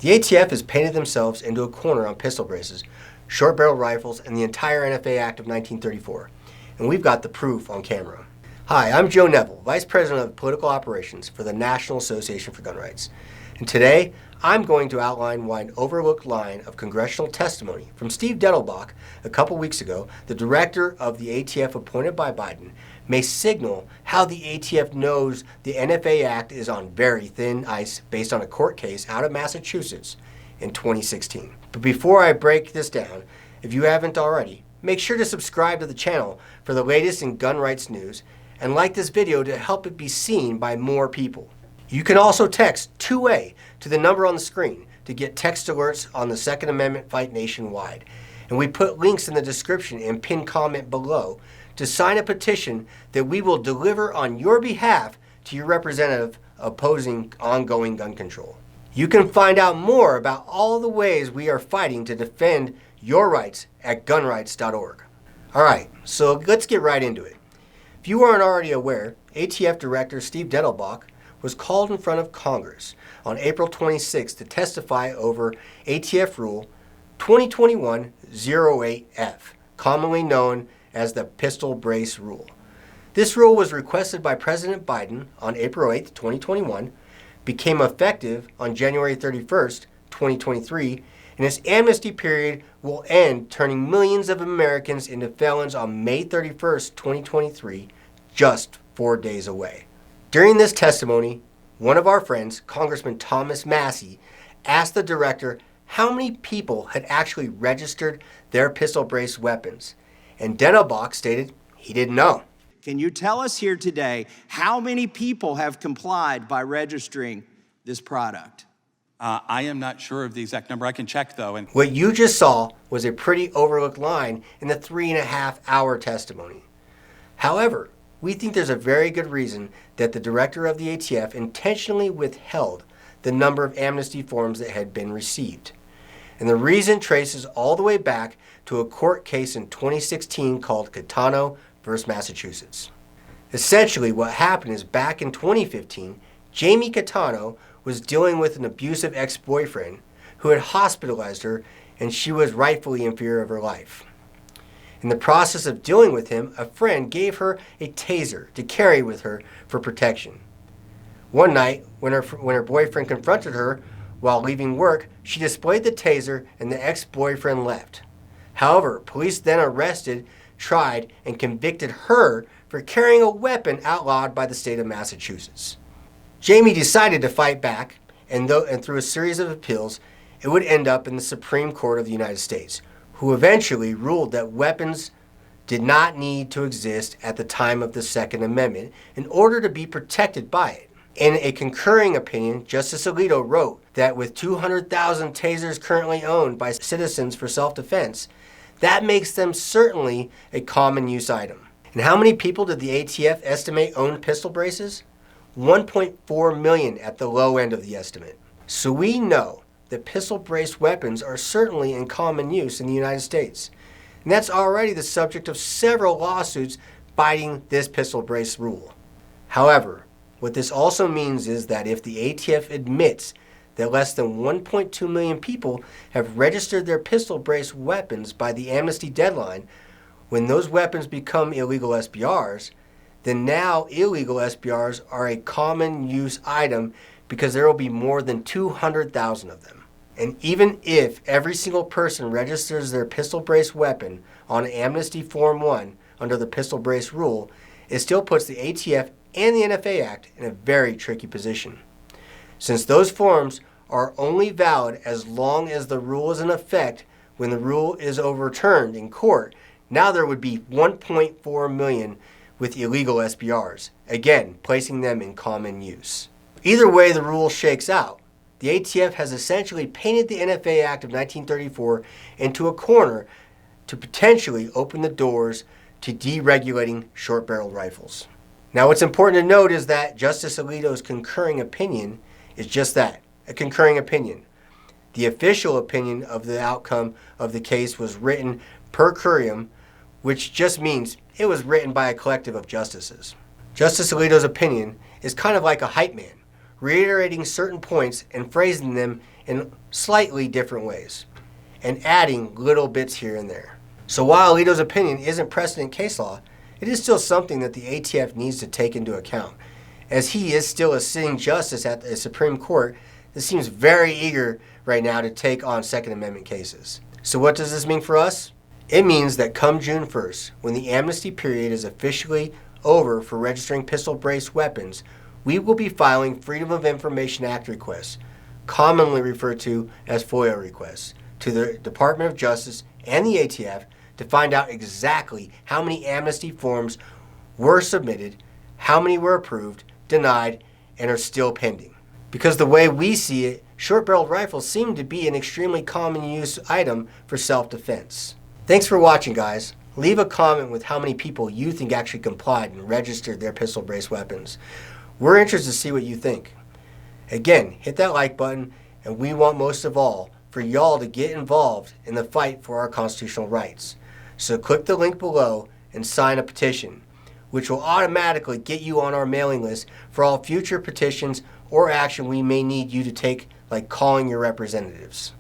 The ATF has painted themselves into a corner on pistol braces, short-barreled rifles, and the entire NFA Act of 1934, and we've got the proof on camera. Hi, I'm Joe Neville, Vice President of Political Operations for the National Association for Gun Rights, and today I'm going to outline why an overlooked line of congressional testimony from Steve Dettelbach a couple weeks ago, the director of the ATF appointed by Biden, may signal how the ATF knows the NFA Act is on very thin ice based on a court case out of Massachusetts in 2016. But before I break this down, if you haven't already, make sure to subscribe to the channel for the latest in gun rights news and like this video to help it be seen by more people. You can also text 2A to the number on the screen to get text alerts on the Second Amendment fight nationwide. And we put links in the description and pinned comment below to sign a petition that we will deliver on your behalf to your representative opposing ongoing gun control. You can find out more about all the ways we are fighting to defend your rights at gunrights.org. All right, so let's get right into it. If you aren't already aware, ATF Director Steve Dettelbach was called in front of Congress on April 26 to testify over ATF Rule 2021-08F, commonly known as the Pistol Brace Rule. This rule was requested by President Biden on April 8, 2021, became effective on January 31st, 2023, and its amnesty period will end, turning millions of Americans into felons on May 31st, 2023, just 4 days away. During this testimony, one of our friends, Congressman Thomas Massie, asked the director how many people had actually registered their pistol brace weapons, and Dettelbach stated he didn't know. Can you tell us here today how many people have complied by registering this product? I am not sure of the exact number. I can check, though. And what you just saw was a pretty overlooked line in the 3.5-hour testimony. However, we think there's a very good reason that the director of the ATF intentionally withheld the number of amnesty forms that had been received. And the reason traces all the way back to a court case in 2016 called Catano versus Massachusetts. Essentially, what happened is back in 2015, Jamie Catano was dealing with an abusive ex-boyfriend who had hospitalized her, and she was rightfully in fear of her life. In the process of dealing with him, a friend gave her a taser to carry with her for protection. One night, when her boyfriend confronted her while leaving work, she displayed the taser and the ex-boyfriend left. However, police then arrested, tried, and convicted her for carrying a weapon outlawed by the state of Massachusetts. Jamie decided to fight back, and through a series of appeals, it would end up in the Supreme Court of the United States, who eventually ruled that weapons did not need to exist at the time of the Second Amendment in order to be protected by it. In a concurring opinion, Justice Alito wrote that with 200,000 tasers currently owned by citizens for self-defense, that makes them certainly a common use item. And how many people did the ATF estimate own pistol braces? 1.4 million at the low end of the estimate. So we know that pistol brace weapons are certainly in common use in the United States. And that's already the subject of several lawsuits fighting this pistol brace rule. However, what this also means is that if the ATF admits that less than 1.2 million people have registered their pistol brace weapons by the amnesty deadline, when those weapons become illegal SBRs, then now illegal SBRs are a common use item because there will be more than 200,000 of them. And even if every single person registers their pistol brace weapon on Amnesty Form 1 under the pistol brace rule, it still puts the ATF and the NFA Act in a very tricky position. Since those forms are only valid as long as the rule is in effect, when the rule is overturned in court, now there would be 1.4 million with illegal SBRs, again, placing them in common use. Either way the rule shakes out, the ATF has essentially painted the NFA Act of 1934 into a corner to potentially open the doors to deregulating short-barreled rifles. Now, what's important to note is that Justice Alito's concurring opinion is just that, a concurring opinion. The official opinion of the outcome of the case was written per curiam, which just means it was written by a collective of justices. Justice Alito's opinion is kind of like a hype man, reiterating certain points and phrasing them in slightly different ways and adding little bits here and there. So while Alito's opinion isn't precedent case law, it is still something that the ATF needs to take into account, as he is still a sitting justice at the Supreme Court that seems very eager right now to take on Second Amendment cases. So what does this mean for us? It means that come June 1st, when the amnesty period is officially over for registering pistol-braced weapons, we will be filing Freedom of Information Act requests, commonly referred to as FOIA requests, to the Department of Justice and the ATF to find out exactly how many amnesty forms were submitted, how many were approved, denied, and are still pending. Because the way we see it, short-barreled rifles seem to be an extremely common use item for self-defense. Thanks for watching, guys. Leave a comment with how many people you think actually complied and registered their pistol-braced weapons. We're interested to see what you think. Again, hit that like button, and we want most of all for y'all to get involved in the fight for our constitutional rights. So click the link below and sign a petition, which will automatically get you on our mailing list for all future petitions or action we may need you to take, like calling your representatives.